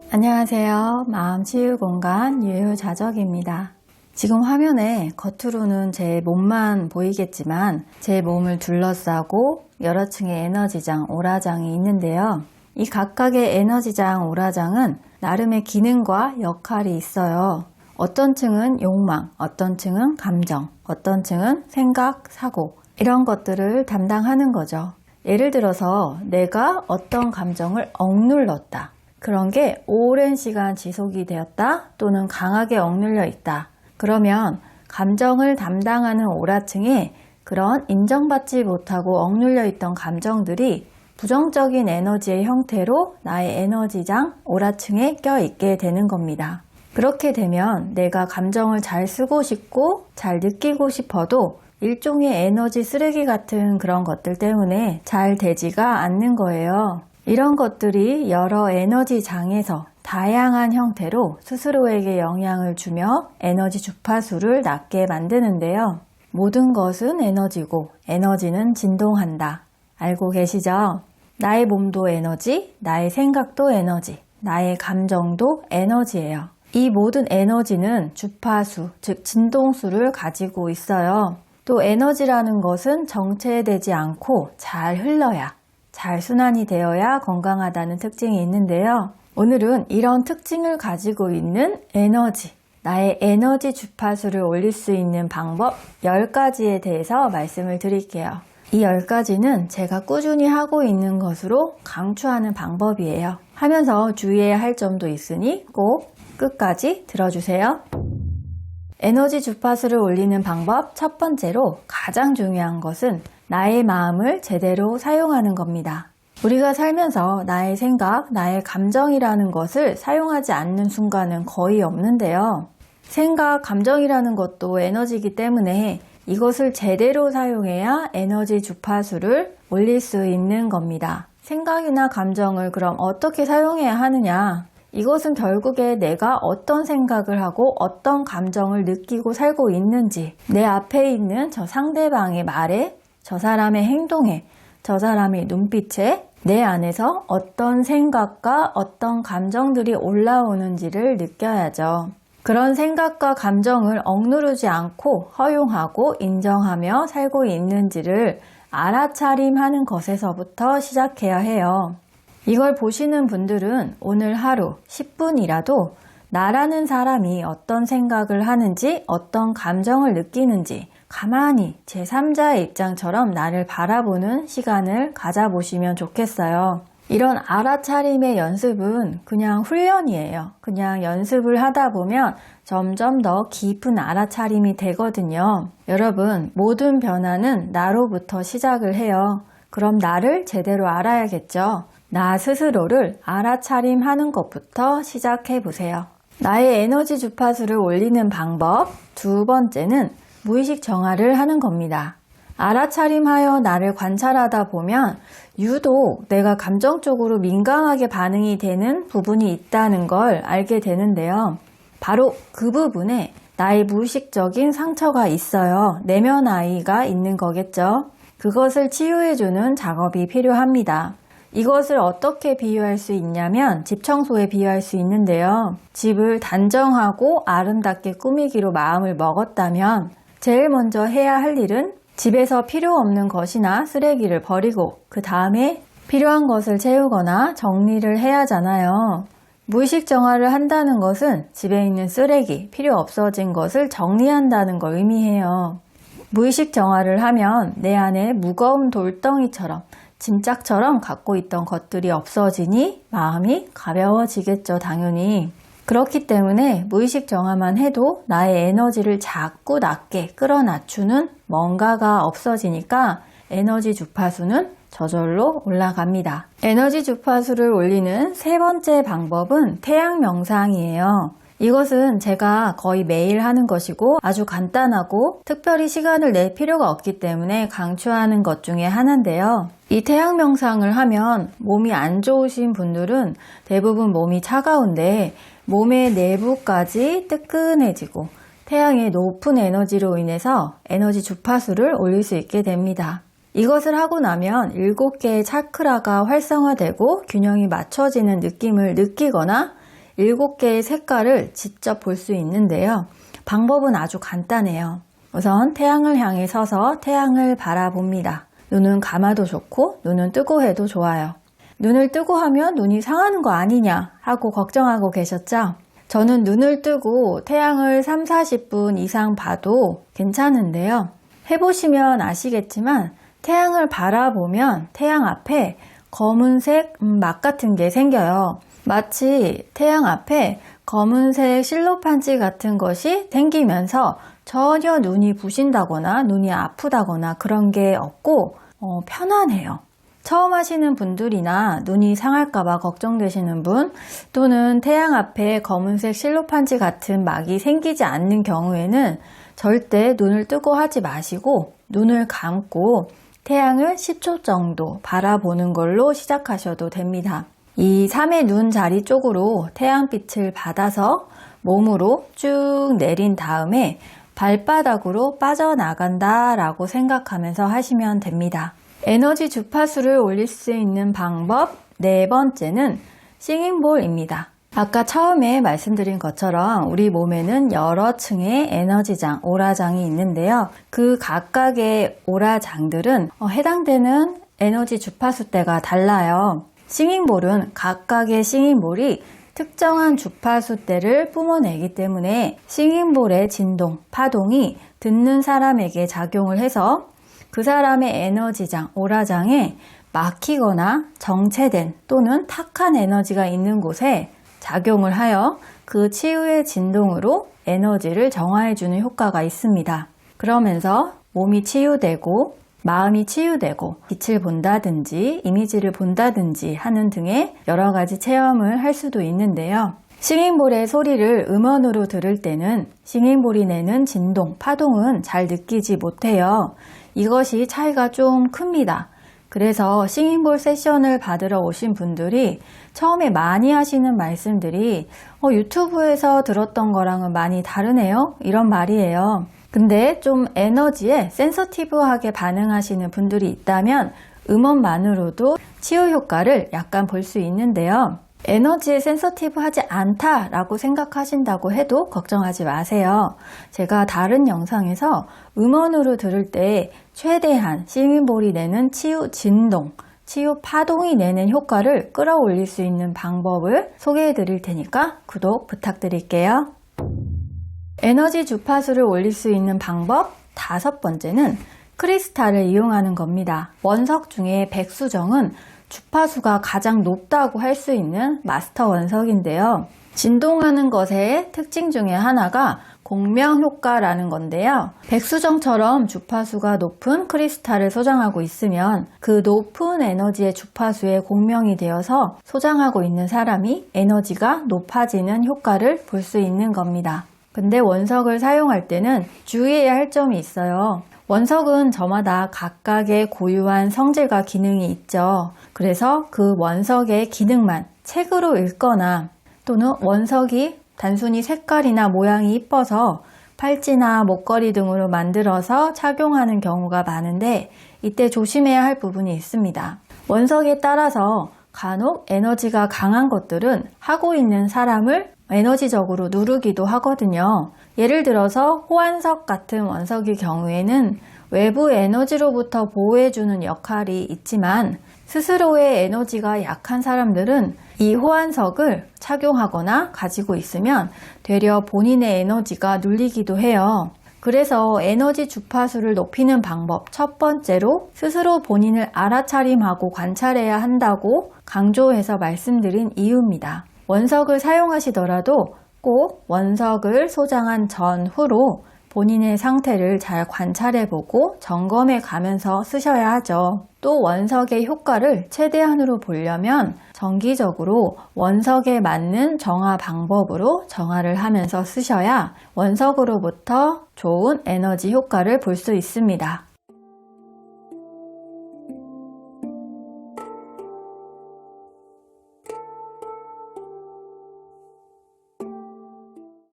안녕하세요. 마음치유공간 유유자적입니다. 지금 화면에 겉으로는 제 몸만 보이겠지만 제 몸을 둘러싸고 여러 층의 에너지장, 오라장이 있는데요. 이 각각의 에너지장, 오라장은 나름의 기능과 역할이 있어요. 어떤 층은 욕망, 어떤 층은 감정, 어떤 층은 생각, 사고 이런 것들을 담당하는 거죠. 예를 들어서 내가 어떤 감정을 억눌렀다. 그런 게 오랜 시간 지속이 되었다 또는 강하게 억눌려 있다. 그러면 감정을 담당하는 오라층에 그런 인정받지 못하고 억눌려 있던 감정들이 부정적인 에너지의 형태로 나의 에너지장 오라층에 껴있게 되는 겁니다. 그렇게 되면 내가 감정을 잘 쓰고 싶고 잘 느끼고 싶어도 일종의 에너지 쓰레기 같은 그런 것들 때문에 잘 되지가 않는 거예요. 이런 것들이 여러 에너지장에서 다양한 형태로 스스로에게 영향을 주며 에너지 주파수를 낮게 만드는데요. 모든 것은 에너지고 에너지는 진동한다. 알고 계시죠? 나의 몸도 에너지, 나의 생각도 에너지, 나의 감정도 에너지예요. 이 모든 에너지는 주파수, 즉 진동수를 가지고 있어요. 또 에너지라는 것은 정체되지 않고 잘 흘러야, 잘 순환이 되어야 건강하다는 특징이 있는데요. 오늘은 이런 특징을 가지고 있는 에너지, 나의 에너지 주파수를 올릴 수 있는 방법 10가지에 대해서 말씀을 드릴게요. 이 10가지는 제가 꾸준히 하고 있는 것으로 강추하는 방법이에요. 하면서 주의해야 할 점도 있으니 꼭 끝까지 들어주세요. 에너지 주파수를 올리는 방법 첫 번째로 가장 중요한 것은 나의 마음을 제대로 사용하는 겁니다. 우리가 살면서 나의 생각, 나의 감정이라는 것을 사용하지 않는 순간은 거의 없는데요. 생각, 감정이라는 것도 에너지이기 때문에 이것을 제대로 사용해야 에너지 주파수를 올릴 수 있는 겁니다. 생각이나 감정을 그럼 어떻게 사용해야 하느냐? 이것은 결국에 내가 어떤 생각을 하고 어떤 감정을 느끼고 살고 있는지, 내 앞에 있는 저 상대방의 말에, 저 사람의 행동에, 저 사람의 눈빛에 내 안에서 어떤 생각과 어떤 감정들이 올라오는지를 느껴야죠. 그런 생각과 감정을 억누르지 않고 허용하고 인정하며 살고 있는지를 알아차림하는 것에서부터 시작해야 해요. 이걸 보시는 분들은 오늘 하루 10분이라도 나라는 사람이 어떤 생각을 하는지, 어떤 감정을 느끼는지 가만히 제3자의 입장처럼 나를 바라보는 시간을 가져보시면 좋겠어요. 이런 알아차림의 연습은 그냥 훈련이에요. 그냥 연습을 하다 보면 점점 더 깊은 알아차림이 되거든요. 여러분, 모든 변화는 나로부터 시작을 해요. 그럼 나를 제대로 알아야겠죠. 나 스스로를 알아차림하는 것부터 시작해 보세요. 나의 에너지 주파수를 올리는 방법 두 번째는 무의식 정화를 하는 겁니다. 알아차림하여 나를 관찰하다 보면 유독 내가 감정적으로 민감하게 반응이 되는 부분이 있다는 걸 알게 되는데요. 바로 그 부분에 나의 무의식적인 상처가 있어요. 내면 아이가 있는 거겠죠. 그것을 치유해주는 작업이 필요합니다. 이것을 어떻게 비유할 수 있냐면 집 청소에 비유할 수 있는데요. 집을 단정하고 아름답게 꾸미기로 마음을 먹었다면 제일 먼저 해야 할 일은 집에서 필요 없는 것이나 쓰레기를 버리고 그 다음에 필요한 것을 채우거나 정리를 해야 하잖아요. 무의식 정화를 한다는 것은 집에 있는 쓰레기, 필요 없어진 것을 정리한다는 걸 의미해요. 무의식 정화를 하면 내 안에 무거운 돌덩이처럼 짐짝처럼 갖고 있던 것들이 없어지니 마음이 가벼워지겠죠, 당연히. 그렇기 때문에 무의식 정화만 해도 나의 에너지를 자꾸 낮게 끌어낮추는 뭔가가 없어지니까 에너지 주파수는 저절로 올라갑니다. 에너지 주파수를 올리는 세 번째 방법은 태양 명상이에요. 이것은 제가 거의 매일 하는 것이고 아주 간단하고 특별히 시간을 낼 필요가 없기 때문에 강추하는 것 중에 하나인데요. 이 태양 명상을 하면 몸이 안 좋으신 분들은 대부분 몸이 차가운데 몸의 내부까지 뜨끈해지고 태양의 높은 에너지로 인해서 에너지 주파수를 올릴 수 있게 됩니다. 이것을 하고 나면 7개의 차크라가 활성화되고 균형이 맞춰지는 느낌을 느끼거나 7개의 색깔을 직접 볼 수 있는데요. 방법은 아주 간단해요. 우선 태양을 향해 서서 태양을 바라봅니다. 눈은 감아도 좋고 눈은 뜨고 해도 좋아요. 눈을 뜨고 하면 눈이 상하는 거 아니냐 하고 걱정하고 계셨죠? 저는 눈을 뜨고 태양을 3, 40분 이상 봐도 괜찮은데요. 해보시면 아시겠지만 태양을 바라보면 태양 앞에 검은색 막 같은 게 생겨요. 마치 태양 앞에 검은색 실로판지 같은 것이 생기면서 전혀 눈이 부신다거나 눈이 아프다거나 그런 게 없고 편안해요. 처음 하시는 분들이나 눈이 상할까봐 걱정되시는 분 또는 태양 앞에 검은색 실로판지 같은 막이 생기지 않는 경우에는 절대 눈을 뜨고 하지 마시고 눈을 감고 태양을 10초 정도 바라보는 걸로 시작하셔도 됩니다. 이 3의 눈 자리 쪽으로 태양빛을 받아서 몸으로 쭉 내린 다음에 발바닥으로 빠져나간다 라고 생각하면서 하시면 됩니다. 에너지 주파수를 올릴 수 있는 방법 4번째는 싱잉볼입니다. 아까 처음에 말씀드린 것처럼 우리 몸에는 여러 층의 에너지장, 오라장이 있는데요. 그 각각의 오라장들은 해당되는 에너지 주파수대가 달라요. 싱잉볼은 각각의 싱잉볼이 특정한 주파수대를 뿜어내기 때문에 싱잉볼의 진동, 파동이 듣는 사람에게 작용을 해서 그 사람의 에너지장, 오라장에 막히거나 정체된 또는 탁한 에너지가 있는 곳에 작용을 하여 그 치유의 진동으로 에너지를 정화해주는 효과가 있습니다. 그러면서 몸이 치유되고 마음이 치유되고 빛을 본다든지 이미지를 본다든지 하는 등의 여러 가지 체험을 할 수도 있는데요. 싱잉볼의 소리를 음원으로 들을 때는 싱잉볼이 내는 진동, 파동은 잘 느끼지 못해요. 이것이 차이가 좀 큽니다. 그래서 싱잉볼 세션을 받으러 오신 분들이 처음에 많이 하시는 말씀들이 유튜브에서 들었던 거랑은 많이 다르네요. 이런 말이에요. 근데 좀 에너지에 센서티브하게 반응하시는 분들이 있다면 음원만으로도 치유 효과를 약간 볼 수 있는데요. 에너지에 센서티브하지 않다라고 생각하신다고 해도 걱정하지 마세요. 제가 다른 영상에서 음원으로 들을 때 최대한 싱잉볼이 내는 치유 진동, 치유 파동이 내는 효과를 끌어올릴 수 있는 방법을 소개해 드릴 테니까 구독 부탁드릴게요. 에너지 주파수를 올릴 수 있는 방법 5번째는 크리스탈을 이용하는 겁니다. 원석 중에 백수정은 주파수가 가장 높다고 할 수 있는 마스터 원석인데요. 진동하는 것의 특징 중에 하나가 공명 효과라는 건데요. 백수정처럼 주파수가 높은 크리스탈을 소장하고 있으면 그 높은 에너지의 주파수에 공명이 되어서 소장하고 있는 사람이 에너지가 높아지는 효과를 볼 수 있는 겁니다. 근데 원석을 사용할 때는 주의해야 할 점이 있어요. 원석은 저마다 각각의 고유한 성질과 기능이 있죠. 그래서 그 원석의 기능만 책으로 읽거나 또는 원석이 단순히 색깔이나 모양이 이뻐서 팔찌나 목걸이 등으로 만들어서 착용하는 경우가 많은데 이때 조심해야 할 부분이 있습니다. 원석에 따라서 간혹 에너지가 강한 것들은 하고 있는 사람을 에너지적으로 누르기도 하거든요. 예를 들어서 호환석 같은 원석의 경우에는 외부 에너지로부터 보호해주는 역할이 있지만 스스로의 에너지가 약한 사람들은 이 호환석을 착용하거나 가지고 있으면 되려 본인의 에너지가 눌리기도 해요. 그래서 에너지 주파수를 높이는 방법 첫 번째로 스스로 본인을 알아차림하고 관찰해야 한다고 강조해서 말씀드린 이유입니다. 원석을 사용하시더라도 꼭 원석을 소장한 전후로 본인의 상태를 잘 관찰해보고 점검해 가면서 쓰셔야 하죠. 또 원석의 효과를 최대한으로 보려면 정기적으로 원석에 맞는 정화 방법으로 정화를 하면서 쓰셔야 원석으로부터 좋은 에너지 효과를 볼 수 있습니다.